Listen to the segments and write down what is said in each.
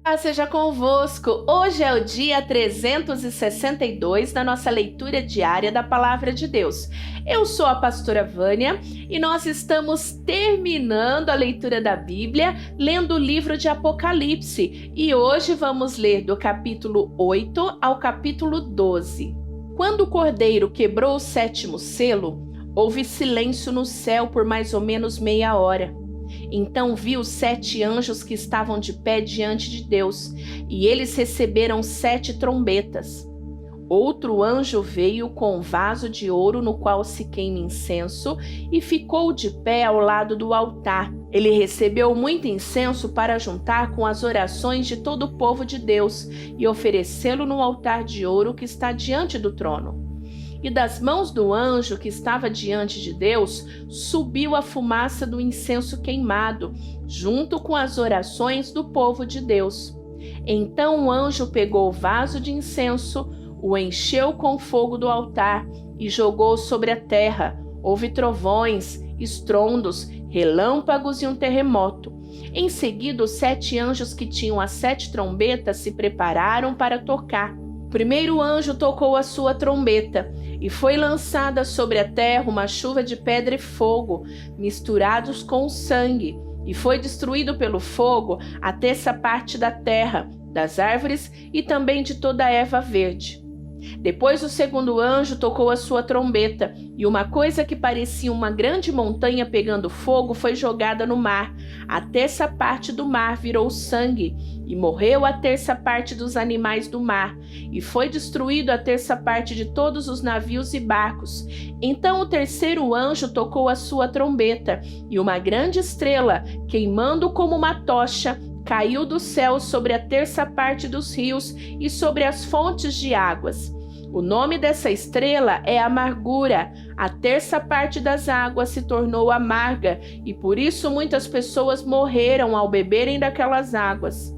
Paz seja convosco. Hoje é o dia 362 da nossa leitura diária da Palavra de Deus. Eu sou a pastora Vânia e nós estamos terminando a leitura da Bíblia, lendo o livro de Apocalipse. E hoje vamos ler do capítulo 8 ao capítulo 12. Quando o Cordeiro quebrou o sétimo selo, houve silêncio no céu por mais ou menos meia hora. Então vi os 7 anjos que estavam de pé diante de Deus, e eles receberam 7 trombetas. Outro anjo veio com um vaso de ouro no qual se queima incenso e ficou de pé ao lado do altar. Ele recebeu muito incenso para juntar com as orações de todo o povo de Deus e oferecê-lo no altar de ouro que está diante do trono. E das mãos do anjo que estava diante de Deus, subiu a fumaça do incenso queimado, junto com as orações do povo de Deus. Então o anjo pegou o vaso de incenso, o encheu com fogo do altar e jogou sobre a terra. Houve trovões, estrondos, relâmpagos e um terremoto. Em seguida, os 7 anjos que tinham as 7 trombetas se prepararam para tocar. O primeiro anjo tocou a sua trombeta, e foi lançada sobre a terra uma chuva de pedra e fogo, misturados com sangue, e foi destruído pelo fogo a terça parte da terra, das árvores e também de toda a erva verde. Depois o segundo anjo tocou a sua trombeta, e uma coisa que parecia uma grande montanha pegando fogo foi jogada no mar. A terça parte do mar virou sangue, e morreu a terça parte dos animais do mar, e foi destruído a terça parte de todos os navios e barcos. Então o terceiro anjo tocou a sua trombeta, e uma grande estrela, queimando como uma tocha, caiu do céu sobre a terça parte dos rios e sobre as fontes de águas. O nome dessa estrela é Amargura. A terça parte das águas se tornou amarga e por isso muitas pessoas morreram ao beberem daquelas águas.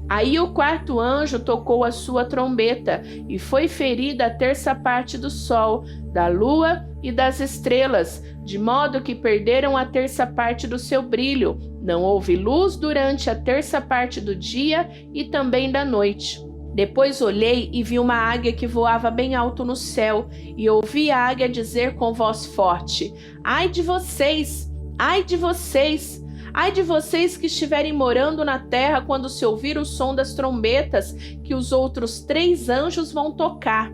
Aí o quarto anjo tocou a sua trombeta e foi ferida a terça parte do sol, da lua e das estrelas, de modo que perderam a terça parte do seu brilho. Não houve luz durante a terça parte do dia e também da noite. Depois olhei e vi uma águia que voava bem alto no céu, e ouvi a águia dizer com voz forte: Ai de vocês! Ai de vocês! Ai de vocês que estiverem morando na terra quando se ouvir o som das trombetas que os outros 3 anjos vão tocar.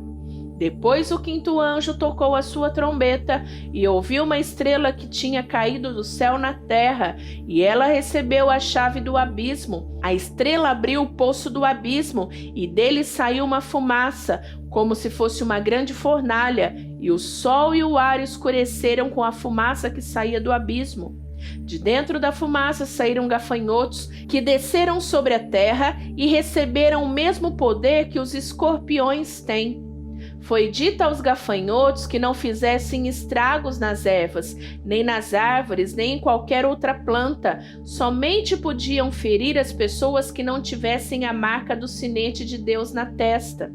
Depois o quinto anjo tocou a sua trombeta e ouvi uma estrela que tinha caído do céu na terra, e ela recebeu a chave do abismo. A estrela abriu o poço do abismo e dele saiu uma fumaça, como se fosse uma grande fornalha, e o sol e o ar escureceram com a fumaça que saía do abismo. De dentro da fumaça saíram gafanhotos que desceram sobre a terra e receberam o mesmo poder que os escorpiões têm. Foi dito aos gafanhotos que não fizessem estragos nas ervas, nem nas árvores, nem em qualquer outra planta. Somente podiam ferir as pessoas que não tivessem a marca do sinete de Deus na testa.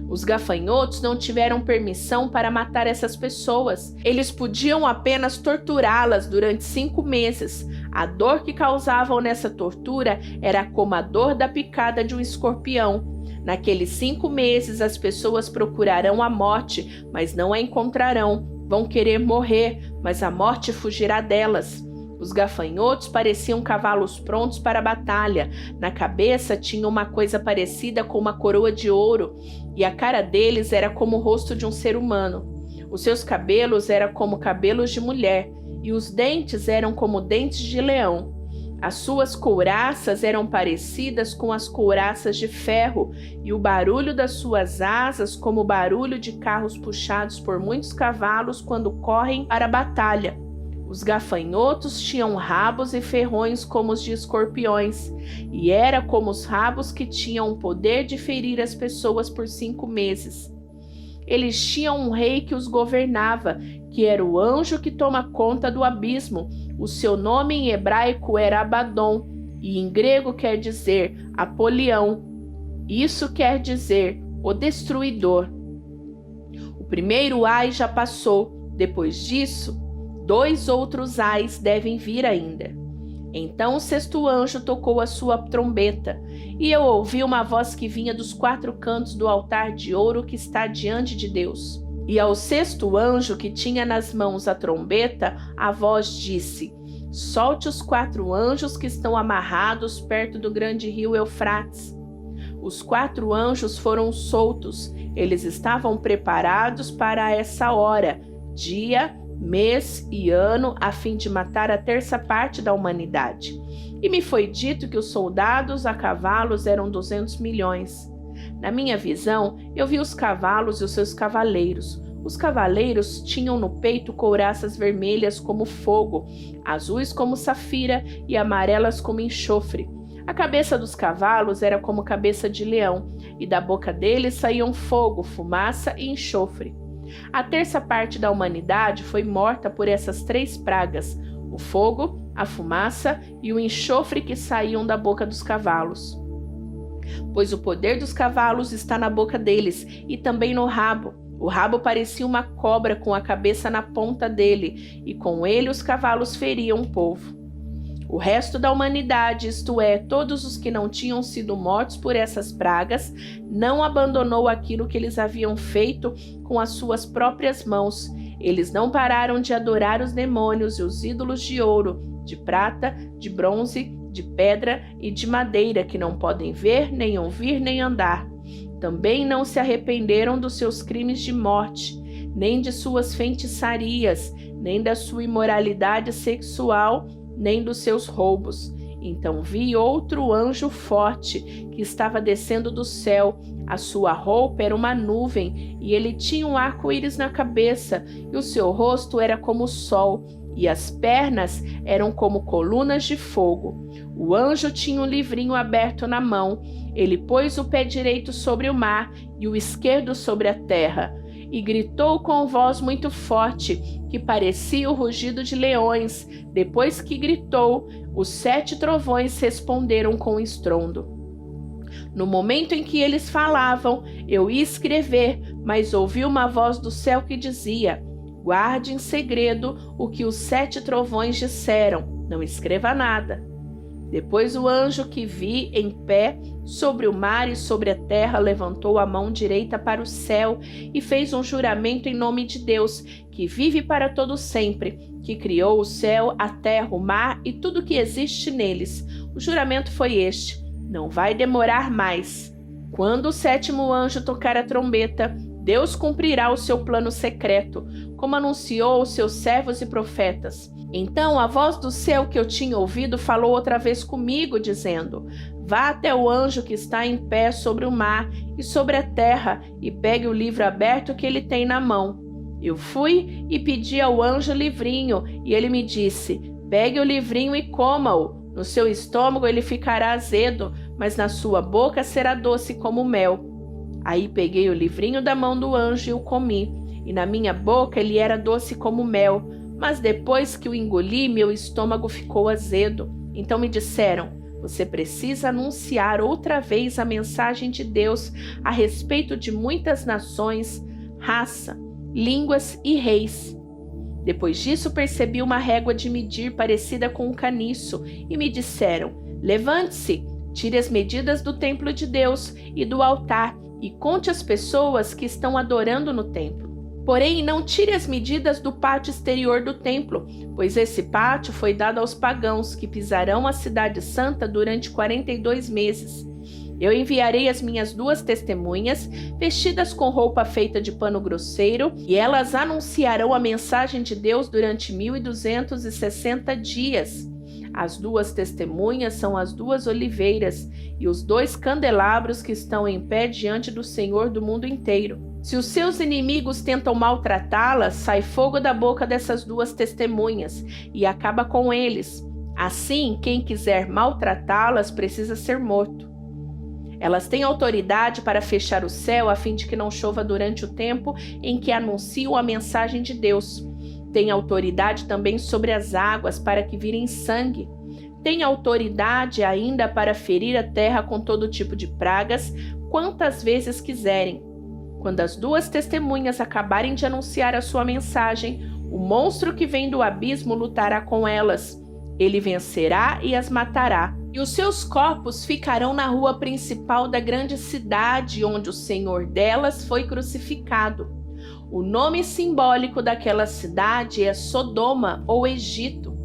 Os gafanhotos não tiveram permissão para matar essas pessoas. Eles podiam apenas torturá-las durante 5 meses. A dor que causavam nessa tortura era como a dor da picada de um escorpião. Naqueles 5 meses as pessoas procurarão a morte, mas não a encontrarão. Vão querer morrer, mas a morte fugirá delas. Os gafanhotos pareciam cavalos prontos para a batalha. Na cabeça tinham uma coisa parecida com uma coroa de ouro, e a cara deles era como o rosto de um ser humano. Os seus cabelos eram como cabelos de mulher, e os dentes eram como dentes de leão. As suas couraças eram parecidas com as couraças de ferro, e o barulho das suas asas como o barulho de carros puxados por muitos cavalos quando correm para a batalha. Os gafanhotos tinham rabos e ferrões como os de escorpiões, e era como os rabos que tinham o poder de ferir as pessoas por 5 meses. Eles tinham um rei que os governava, que era o anjo que toma conta do abismo. O seu nome em hebraico era Abaddon, e em grego quer dizer Apolião. Isso quer dizer o destruidor. O primeiro ai já passou. Depois disso, 2 outros ais devem vir ainda. Então o sexto anjo tocou a sua trombeta, e eu ouvi uma voz que vinha dos 4 cantos do altar de ouro que está diante de Deus. E ao sexto anjo que tinha nas mãos a trombeta, a voz disse: solte os 4 anjos que estão amarrados perto do grande rio Eufrates. Os 4 anjos foram soltos, eles estavam preparados para essa hora, dia, mês e ano, a fim de matar a 1/3 da humanidade. E me foi dito que os soldados a cavalos eram 200 milhões. Na minha visão, eu vi os cavalos e os seus cavaleiros. Os cavaleiros tinham no peito couraças vermelhas como fogo, azuis como safira e amarelas como enxofre. A cabeça dos cavalos era como cabeça de leão, e da boca deles saíam fogo, fumaça e enxofre. A 1/3 da humanidade foi morta por essas 3 pragas: o fogo, a fumaça e o enxofre que saíam da boca dos cavalos. Pois o poder dos cavalos está na boca deles e também no rabo. O rabo parecia uma cobra com a cabeça na ponta dele, e com ele os cavalos feriam o povo. O resto da humanidade, isto é, todos os que não tinham sido mortos por essas pragas, não abandonou aquilo que eles haviam feito com as suas próprias mãos. Eles não pararam de adorar os demônios e os ídolos de ouro, de prata, de bronze, de pedra e de madeira, que não podem ver, nem ouvir, nem andar. Também não se arrependeram dos seus crimes de morte, nem de suas feitiçarias, nem da sua imoralidade sexual, nem dos seus roubos. Então vi outro anjo forte que estava descendo do céu. A sua roupa era uma nuvem, e ele tinha um arco-íris na cabeça, e o seu rosto era como o sol, e as pernas eram como colunas de fogo. O anjo tinha um livrinho aberto na mão. Ele pôs o pé direito sobre o mar e o esquerdo sobre a terra, e gritou com voz muito forte, que parecia o rugido de leões. Depois que gritou, os 7 trovões responderam com estrondo. No momento em que eles falavam, eu ia escrever, mas ouvi uma voz do céu que dizia: guarde em segredo o que os 7 trovões disseram, não escreva nada. Depois o anjo que vi em pé sobre o mar e sobre a terra levantou a mão direita para o céu e fez um juramento em nome de Deus, que vive para todo sempre, que criou o céu, a terra, o mar e tudo que existe neles. O juramento foi este: não vai demorar mais. Quando o 7º anjo tocar a trombeta, Deus cumprirá o seu plano secreto, como anunciou aos seus servos e profetas. Então a voz do céu que eu tinha ouvido falou outra vez comigo, dizendo: vá até o anjo que está em pé sobre o mar e sobre a terra e pegue o livro aberto que ele tem na mão. Eu fui e pedi ao anjo o livrinho, e ele me disse: pegue o livrinho e coma-o. No seu estômago ele ficará azedo, mas na sua boca será doce como mel. Aí peguei o livrinho da mão do anjo e o comi, e na minha boca ele era doce como mel, mas depois que o engoli, meu estômago ficou azedo. Então me disseram: você precisa anunciar outra vez a mensagem de Deus a respeito de muitas nações, raça, línguas e reis. Depois disso percebi uma régua de medir parecida com um caniço, e me disseram: levante-se, tire as medidas do templo de Deus e do altar, e conte as pessoas que estão adorando no templo. Porém, não tire as medidas do pátio exterior do templo, pois esse pátio foi dado aos pagãos, que pisarão a cidade santa durante 42 meses. Eu enviarei as minhas 2 testemunhas, vestidas com roupa feita de pano grosseiro, e elas anunciarão a mensagem de Deus durante 1260 dias. As 2 testemunhas são as 2 oliveiras e os 2 candelabros que estão em pé diante do Senhor do mundo inteiro. Se os seus inimigos tentam maltratá-las, sai fogo da boca dessas 2 testemunhas e acaba com eles. Assim, quem quiser maltratá-las precisa ser morto. Elas têm autoridade para fechar o céu a fim de que não chova durante o tempo em que anunciam a mensagem de Deus. Tem autoridade também sobre as águas para que virem sangue. Tem autoridade ainda para ferir a terra com todo tipo de pragas, quantas vezes quiserem. Quando as 2 testemunhas acabarem de anunciar a sua mensagem, o monstro que vem do abismo lutará com elas. Ele vencerá e as matará, e os seus corpos ficarão na rua principal da grande cidade onde o Senhor delas foi crucificado. O nome simbólico daquela cidade é Sodoma ou Egito.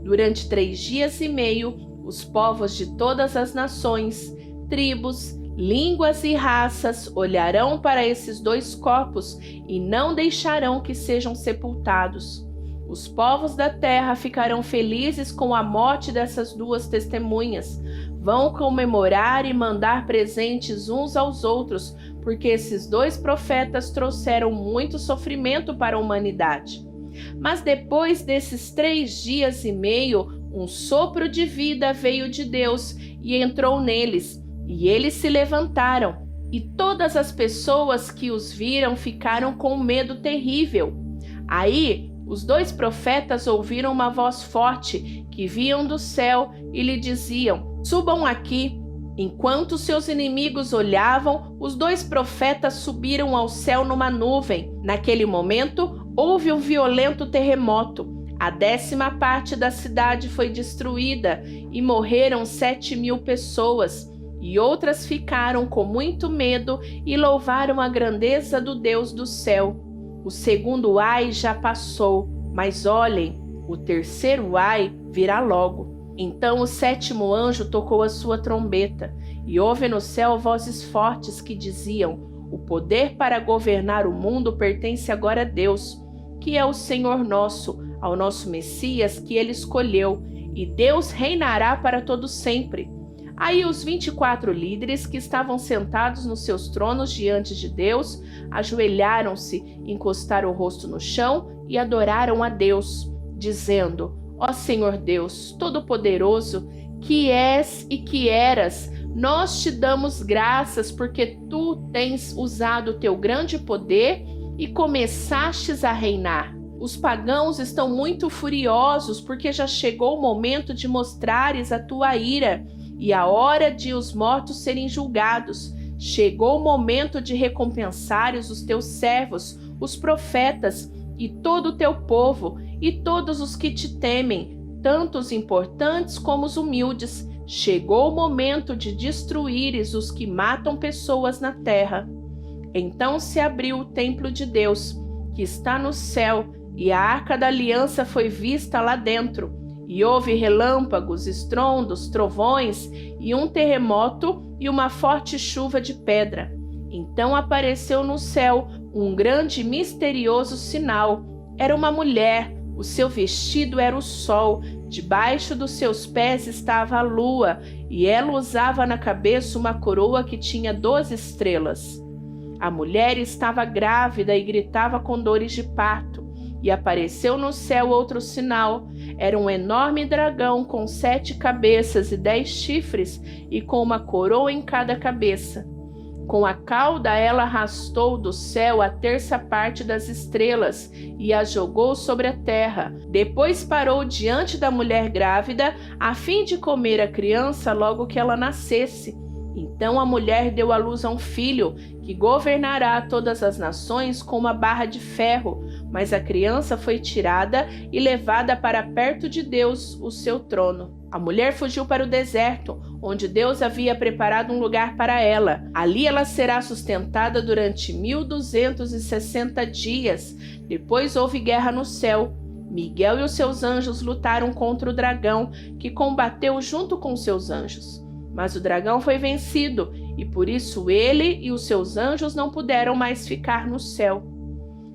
Durante 3 dias e meio, os povos de todas as nações, tribos, línguas e raças olharão para esses 2 corpos e não deixarão que sejam sepultados. Os povos da terra ficarão felizes com a morte dessas 2 testemunhas. Vão comemorar e mandar presentes uns aos outros, porque esses 2 profetas trouxeram muito sofrimento para a humanidade. Mas depois desses 3 dias e meio, um sopro de vida veio de Deus e entrou neles, e eles se levantaram, e todas as pessoas que os viram ficaram com medo terrível. Aí, os 2 profetas ouviram uma voz forte que vinham do céu e lhe diziam: "Subam aqui." Enquanto seus inimigos olhavam, os 2 profetas subiram ao céu numa nuvem. Naquele momento, houve um violento terremoto. A 10ª parte da cidade foi destruída e morreram 7.000 pessoas. E outras ficaram com muito medo e louvaram a grandeza do Deus do céu. O segundo ai já passou, mas olhem, o terceiro ai virá logo. Então o 7º anjo tocou a sua trombeta, e houve no céu vozes fortes que diziam: "O poder para governar o mundo pertence agora a Deus, que é o Senhor nosso, ao nosso Messias que ele escolheu, e Deus reinará para todo sempre." Aí os 24 líderes que estavam sentados nos seus tronos diante de Deus ajoelharam-se, encostaram o rosto no chão e adoraram a Deus, dizendo: "Ó Senhor Deus Todo-Poderoso, que és e que eras, nós te damos graças porque tu tens usado o teu grande poder e começastes a reinar. Os pagãos estão muito furiosos porque já chegou o momento de mostrares a tua ira e a hora de os mortos serem julgados. Chegou o momento de recompensares os teus servos, os profetas, e todo o teu povo, e todos os que te temem, tanto os importantes como os humildes. Chegou o momento de destruíres os que matam pessoas na terra." Então se abriu o templo de Deus, que está no céu, e a arca da aliança foi vista lá dentro. E houve relâmpagos, estrondos, trovões, e um terremoto e uma forte chuva de pedra. Então apareceu no céu um grande e misterioso sinal. Era uma mulher, o seu vestido era o sol, debaixo dos seus pés estava a lua, e ela usava na cabeça uma coroa que tinha 12 estrelas. A mulher estava grávida e gritava com dores de parto. E apareceu no céu outro sinal. Era um enorme dragão com 7 cabeças e 10 chifres, e com uma coroa em cada cabeça. Com a cauda ela arrastou do céu a 1/3 parte das estrelas e a jogou sobre a terra. Depois parou diante da mulher grávida, a fim de comer a criança logo que ela nascesse. Então a mulher deu à luz a um filho, que governará todas as nações com uma barra de ferro. Mas a criança foi tirada e levada para perto de Deus, o seu trono. A mulher fugiu para o deserto, onde Deus havia preparado um lugar para ela. Ali ela será sustentada durante 1260 dias. Depois houve guerra no céu. Miguel e os seus anjos lutaram contra o dragão, que combateu junto com seus anjos. Mas o dragão foi vencido, e por isso ele e os seus anjos não puderam mais ficar no céu.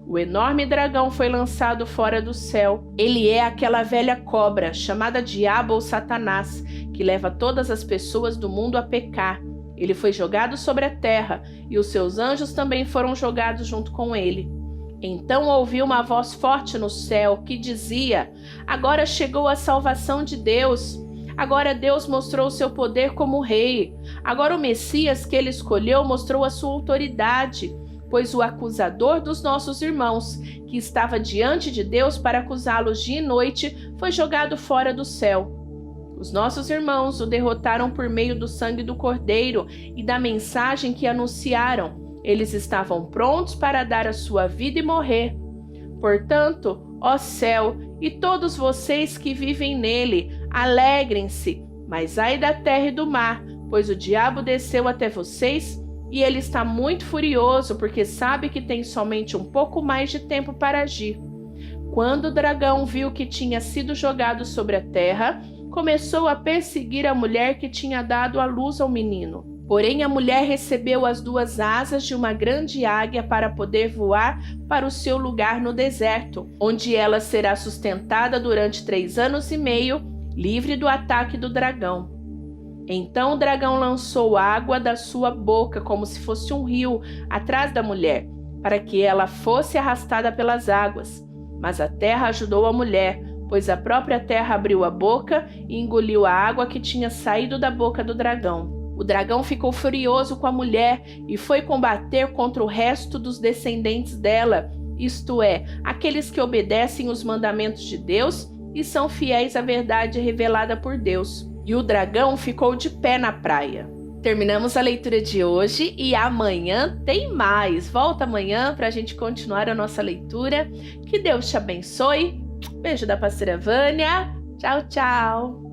O enorme dragão foi lançado fora do céu. Ele é aquela velha cobra, chamada Diabo ou Satanás, que leva todas as pessoas do mundo a pecar. Ele foi jogado sobre a terra, e os seus anjos também foram jogados junto com ele. Então ouvi uma voz forte no céu que dizia: "Agora chegou a salvação de Deus. Agora Deus mostrou o seu poder como rei. Agora o Messias que ele escolheu mostrou a sua autoridade, pois o acusador dos nossos irmãos, que estava diante de Deus para acusá-los dia e noite, foi jogado fora do céu. Os nossos irmãos o derrotaram por meio do sangue do Cordeiro e da mensagem que anunciaram. Eles estavam prontos para dar a sua vida e morrer. Portanto, ó céu, e todos vocês que vivem nele, Alegrem-se, mas ai da terra e do mar, pois o diabo desceu até vocês e ele está muito furioso porque sabe que tem somente um pouco mais de tempo para agir. Quando o dragão viu que tinha sido jogado sobre a terra, começou a perseguir a mulher que tinha dado à luz ao menino. Porém, a mulher recebeu as 2 asas de uma grande águia para poder voar para o seu lugar no deserto, onde ela será sustentada durante 3 anos e meio, livre do ataque do dragão. Então o dragão lançou água da sua boca como se fosse um rio atrás da mulher, para que ela fosse arrastada pelas águas. Mas a terra ajudou a mulher, pois a própria terra abriu a boca e engoliu a água que tinha saído da boca do dragão. O dragão ficou furioso com a mulher e foi combater contra o resto dos descendentes dela, isto é, aqueles que obedecem os mandamentos de Deus e são fiéis à verdade revelada por Deus. E o dragão ficou de pé na praia. Terminamos a leitura de hoje e amanhã tem mais. Volta amanhã para a gente continuar a nossa leitura. Que Deus te abençoe. Beijo da pastora Vânia. Tchau, tchau.